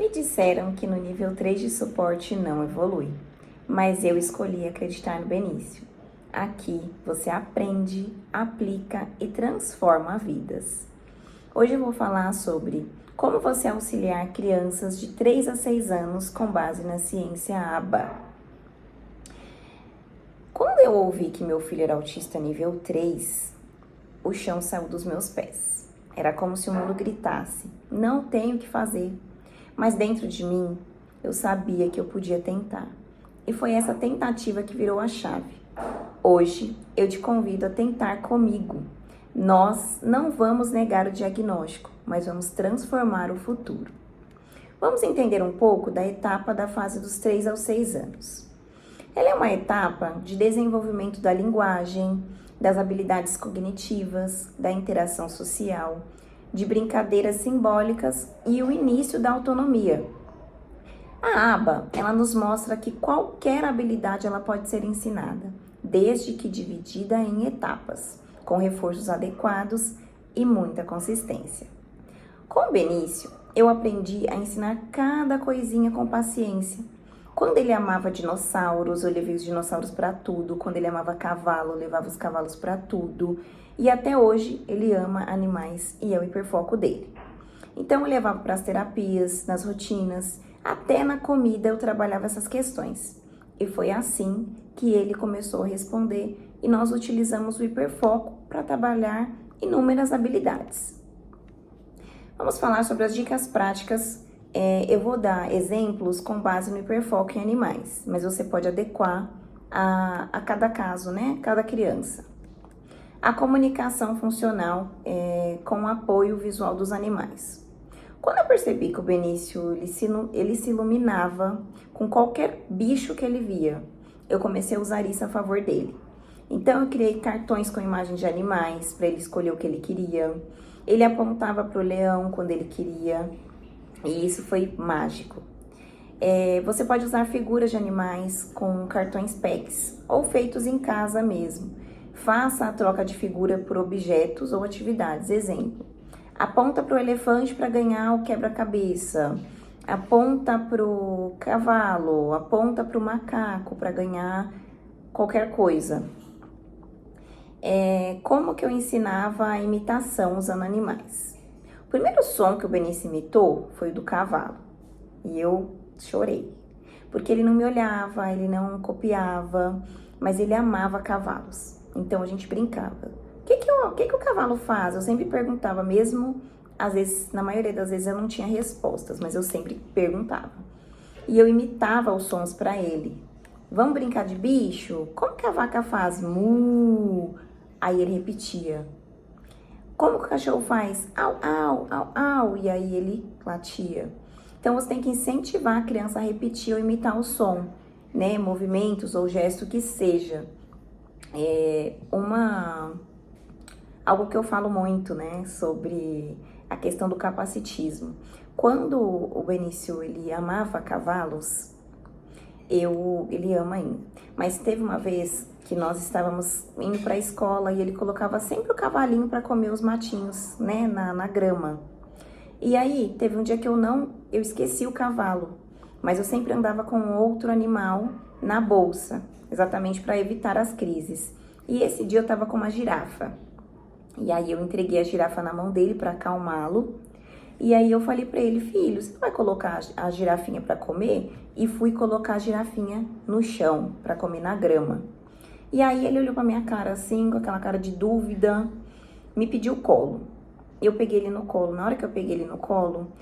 Me disseram que no nível 3 de suporte não evolui, mas eu escolhi acreditar no Benício. Aqui você aprende, aplica e transforma vidas. Hoje eu vou falar sobre como você auxiliar crianças de 3 a 6 anos com base na ciência ABA. Quando eu ouvi que meu filho era autista nível 3, o chão saiu dos meus pés. Era como se o mundo gritasse: não tenho o que fazer. Mas dentro de mim, eu sabia que eu podia tentar. E foi essa tentativa que virou a chave. Hoje, eu te convido a tentar comigo. Nós não vamos negar o diagnóstico, mas vamos transformar o futuro. Vamos entender um pouco da etapa da fase dos 3 aos 6 anos. Ela é uma etapa de desenvolvimento da linguagem, das habilidades cognitivas, da interação social, de brincadeiras simbólicas e o início da autonomia. A ABA, ela nos mostra que qualquer habilidade ela pode ser ensinada, desde que dividida em etapas, com reforços adequados e muita consistência. Com o Benício, eu aprendi a ensinar cada coisinha com paciência. Quando ele amava dinossauros, eu levei os dinossauros para tudo. Quando ele amava cavalo, eu levava os cavalos para tudo. E até hoje ele ama animais e é o hiperfoco dele. Então eu levava para as terapias, nas rotinas, até na comida eu trabalhava essas questões. E foi assim que ele começou a responder e nós utilizamos o hiperfoco para trabalhar inúmeras habilidades. Vamos falar sobre as dicas práticas. Eu vou dar exemplos com base no hiperfoco em animais, mas você pode adequar a cada caso, né? Cada criança. A comunicação funcional com o apoio visual dos animais. Quando eu percebi que o Benício ele se iluminava com qualquer bicho que ele via, eu comecei a usar isso a favor dele. Então eu criei cartões com imagens de animais para ele escolher o que ele queria. Ele apontava para o leão quando ele queria. E isso foi mágico. Você pode usar figuras de animais com cartões PECs ou feitos em casa mesmo. Faça a troca de figura por objetos ou atividades. Exemplo: aponta para o elefante para ganhar o quebra-cabeça. Aponta para o cavalo. Aponta para o macaco para ganhar qualquer coisa. Como que eu ensinava a imitação usando animais? O primeiro som que o Benício imitou foi o do cavalo. E eu chorei. Porque ele não me olhava, ele não copiava, mas ele amava cavalos. Então a gente brincava. O que o cavalo faz? Eu sempre perguntava, mesmo às vezes, na maioria das vezes eu não tinha respostas, mas eu sempre perguntava. E eu imitava os sons para ele. Vamos brincar de bicho? Como que a vaca faz? Mu! Aí ele repetia. Como que o cachorro faz? Au, au, au, au. E aí ele latia. Então você tem que incentivar a criança a repetir ou imitar o som, né? Movimentos ou gesto que seja. Algo que eu falo muito, né? Sobre a questão do capacitismo. Quando o Benício ele amava cavalos, ele ama ainda. Mas teve uma vez que nós estávamos indo para a escola e ele colocava sempre o cavalinho para comer os matinhos, né, na grama. E aí, teve um dia que eu esqueci o cavalo, mas eu sempre andava com outro animal na bolsa, exatamente para evitar as crises. E esse dia eu estava com uma girafa. E aí eu entreguei a girafa na mão dele para acalmá-lo. E aí eu falei para ele: filho, você vai colocar a girafinha para comer? E fui colocar a girafinha no chão para comer na grama. E aí ele olhou pra minha cara assim, com aquela cara de dúvida, me pediu colo. Eu peguei ele no colo. Na hora que eu peguei ele no colo,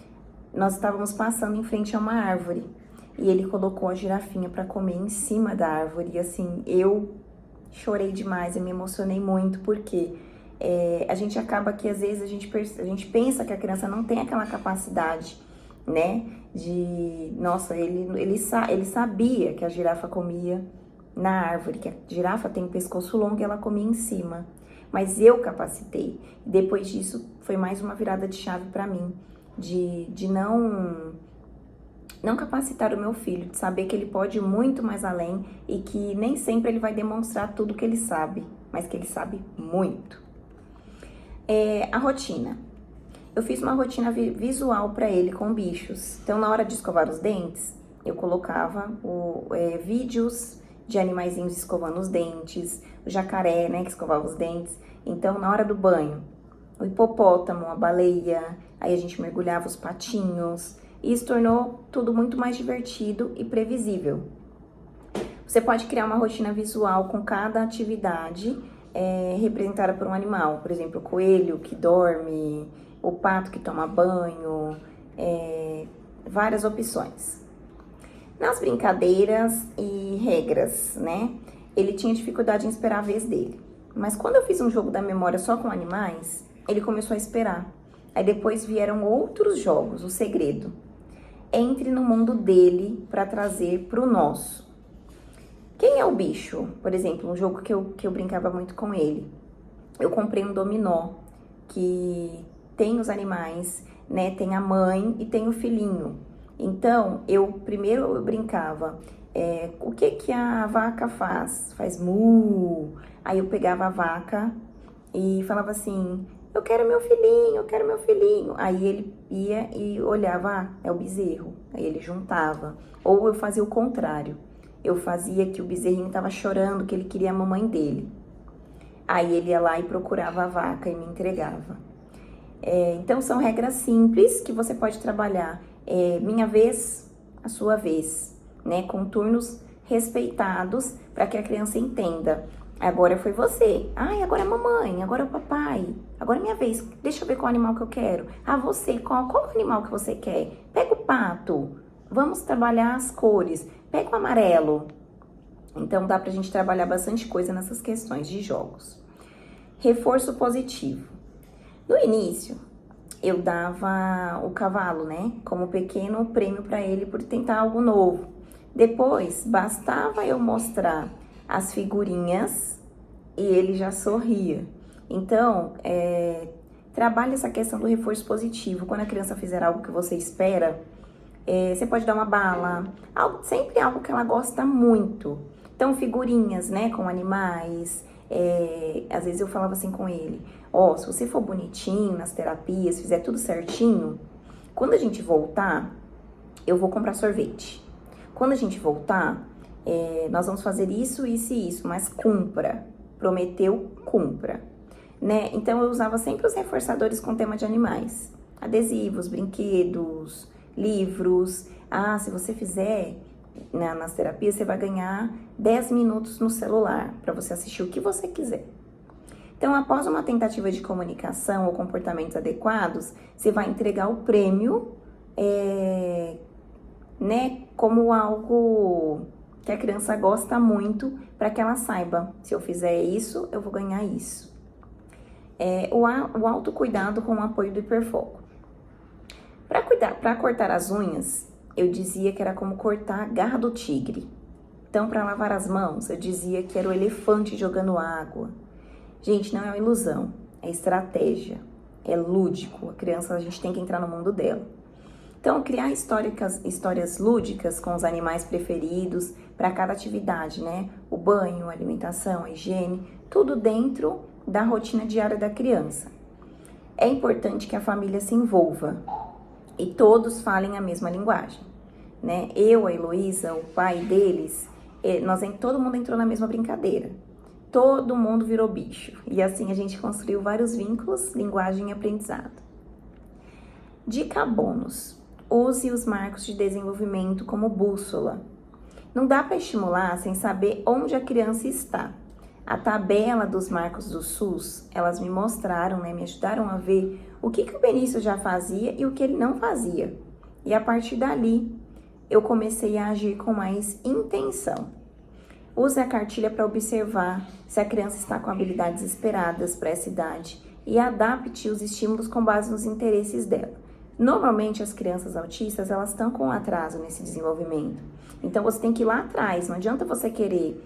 nós estávamos passando em frente a uma árvore. E ele colocou a girafinha pra comer em cima da árvore. E assim, eu chorei demais, eu me emocionei muito, porque a gente acaba que às vezes a gente pensa que a criança não tem aquela capacidade, né? Nossa, ele sabia que a girafa comia na árvore, que a girafa tem um pescoço longo e ela comia em cima. Mas eu capacitei. Depois disso, foi mais uma virada de chave para mim, de não capacitar o meu filho, de saber que ele pode ir muito mais além e que nem sempre ele vai demonstrar tudo que ele sabe, mas que ele sabe muito. A rotina. eu fiz uma rotina visual para ele com bichos. Então, na hora de escovar os dentes, eu colocava vídeos de animaizinhos escovando os dentes, o jacaré, né, que escovava os dentes. Então, na hora do banho, o hipopótamo, a baleia, aí a gente mergulhava os patinhos. E isso tornou tudo muito mais divertido e previsível. Você pode criar uma rotina visual com cada atividade representada por um animal. Por exemplo, o coelho que dorme, o pato que toma banho, várias opções. Nas brincadeiras e regras, né? Ele tinha dificuldade em esperar a vez dele. Mas quando eu fiz um jogo da memória só com animais, ele começou a esperar. Aí depois vieram outros jogos, o segredo. Entre no mundo dele para trazer para o nosso. Quem é o bicho? Por exemplo, um jogo que eu brincava muito com ele. Eu comprei um dominó que tem os animais, né? Tem a mãe e tem o filhinho. Então, primeiro eu brincava. O que a vaca faz? Faz mu. Aí eu pegava a vaca e falava assim: eu quero meu filhinho, eu quero meu filhinho. Aí ele ia e olhava, é o bezerro. Aí ele juntava. Ou eu fazia o contrário. Eu fazia que o bezerrinho estava chorando, que ele queria a mamãe dele. Aí ele ia lá e procurava a vaca e me entregava. Então são regras simples que você pode trabalhar. Minha vez, a sua vez, né? Com turnos respeitados para que a criança entenda. Agora foi você. Ai, agora é a mamãe, agora é o papai. Agora é minha vez. Deixa eu ver qual animal que eu quero. Ah, você, qual animal que você quer? Pega o pato. Vamos trabalhar as cores. Pega o amarelo. Então dá pra gente trabalhar bastante coisa nessas questões de jogos. Reforço positivo. No início, eu dava o cavalo, né? Como pequeno prêmio para ele por tentar algo novo. Depois, bastava eu mostrar as figurinhas e ele já sorria. Então, trabalhe essa questão do reforço positivo. Quando a criança fizer algo que você espera, você pode dar uma bala, sempre algo que ela gosta muito. Então, figurinhas, né, com animais. Às vezes eu falava assim com ele: se você for bonitinho nas terapias, fizer tudo certinho, quando a gente voltar, eu vou comprar sorvete. Quando a gente voltar, nós vamos fazer isso, isso e isso, mas cumpra. Prometeu, cumpra. Né? Então, eu usava sempre os reforçadores com tema de animais. Adesivos, brinquedos, livros. Se você fizer nas terapias, você vai ganhar 10 minutos no celular para você assistir o que você quiser. Então, após uma tentativa de comunicação ou comportamentos adequados, você vai entregar o prêmio, né, como algo que a criança gosta muito, para que ela saiba: se eu fizer isso, eu vou ganhar isso. O autocuidado com o apoio do hiperfoco. Para cortar as unhas, eu dizia que era como cortar a garra do tigre. Então, para lavar as mãos, eu dizia que era o elefante jogando água. Gente, não é uma ilusão, é estratégia, é lúdico. A criança, a gente tem que entrar no mundo dela. Então, criar histórias lúdicas com os animais preferidos para cada atividade, né? O banho, a alimentação, a higiene, tudo dentro da rotina diária da criança. É importante que a família se envolva e todos falem a mesma linguagem, né? Eu, a Heloísa, o pai deles, todo mundo entrou na mesma brincadeira. Todo mundo virou bicho. E assim a gente construiu vários vínculos, linguagem e aprendizado. Dica bônus. Use os marcos de desenvolvimento como bússola. Não dá para estimular sem saber onde a criança está. A tabela dos marcos do SUS, elas me mostraram, né, me ajudaram a ver o que o Benício já fazia e o que ele não fazia. E a partir dali, eu comecei a agir com mais intenção. Use a cartilha para observar se a criança está com habilidades esperadas para essa idade e adapte os estímulos com base nos interesses dela. Normalmente, as crianças autistas, elas estão com atraso nesse desenvolvimento. Então, você tem que ir lá atrás. Não adianta você querer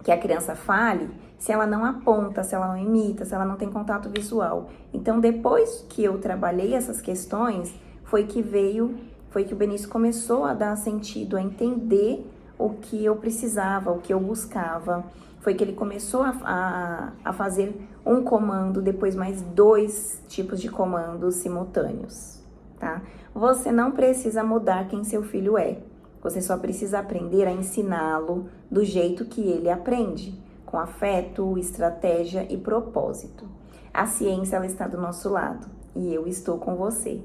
que a criança fale se ela não aponta, se ela não imita, se ela não tem contato visual. Então, depois que eu trabalhei essas questões, foi que o Benício começou a dar sentido, a entender o que eu precisava, o que eu buscava. Foi que ele começou a fazer um comando, depois mais 2 tipos de comandos simultâneos, tá? Você não precisa mudar quem seu filho é. Você só precisa aprender a ensiná-lo do jeito que ele aprende, com afeto, estratégia e propósito. A ciência, ela está do nosso lado e eu estou com você.